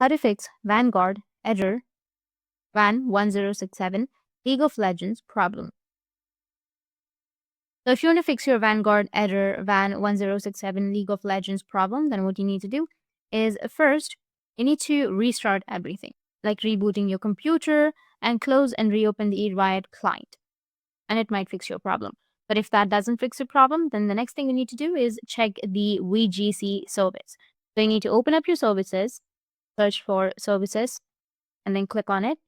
How to fix Vanguard error Van1067 League of Legends problem. So if you want to fix your Vanguard error Van1067 League of Legends problem, then what you need to do is first, you need to restart everything, like rebooting your computer and close and reopen the riot client. And it might fix your problem. But if that doesn't fix your problem, then the next thing you need to do is check the VGC service. So you need to open up your services, search for services, and then click on it.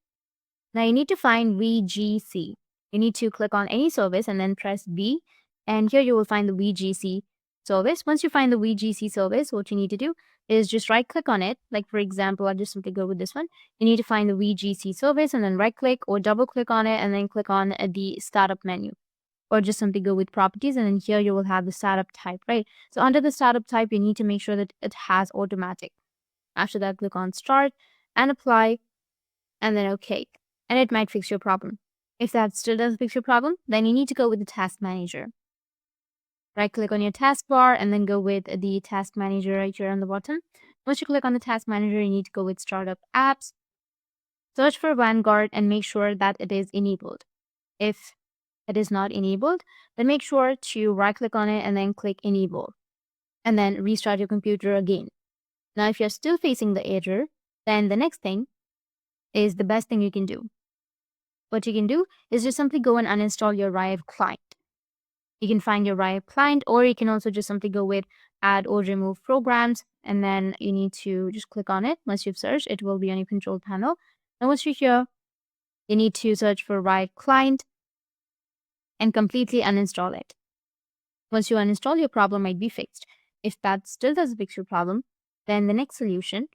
Now you need to find VGC. You need to click on any service and then press B. And here you will find the VGC service. Once you find the VGC service, what you need to do is just right click on it. Like for example, I'll just simply go with this one. You need to find the VGC service and then right click or double click on it and then click on the startup menu. Or just simply go with properties and then here you will have the startup type, right? So under the startup type, you need to make sure that it has automatic. After that, click on start and apply and then okay. And it might fix your problem. If that still doesn't fix your problem, then you need to go with the task manager. Right click on your taskbar and then go with the task manager right here on the bottom. Once you click on the task manager, you need to go with startup apps, search for Vanguard and make sure that it is enabled. If it is not enabled, then make sure to right click on it and then click enable and then restart your computer again. Now, if you're still facing the error, then the next thing is the best thing you can do. What you can do is just simply go and uninstall your Riot client. You can find your Riot client, or you can also just simply go with add or remove programs, and then you need to just click on it. Once you've searched, it will be on your control panel. And once you're here, you need to search for Riot client and completely uninstall it. Once you uninstall, your problem might be fixed. If that still doesn't fix your problem, then the next solution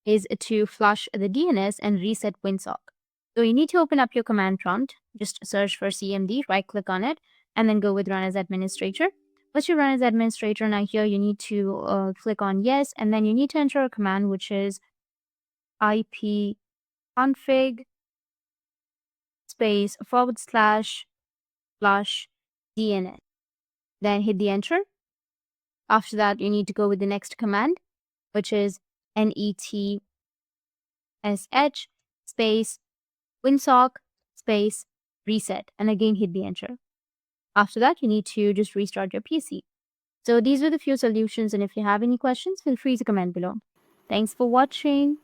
is to flush the DNS and reset WinSock. So you need to open up your command prompt, just search for CMD, right click on it, and then go with run as administrator. Once you run as administrator, now here you need to click on yes, and then you need to enter a command which is ipconfig space / flush DNS. Then hit the enter. After that, you need to go with the next command, which is netsh space WinSock space reset, and again hit the enter. After that, you need to just restart your PC. So these were the few solutions, and if you have any questions, feel free to comment below. Thanks for watching.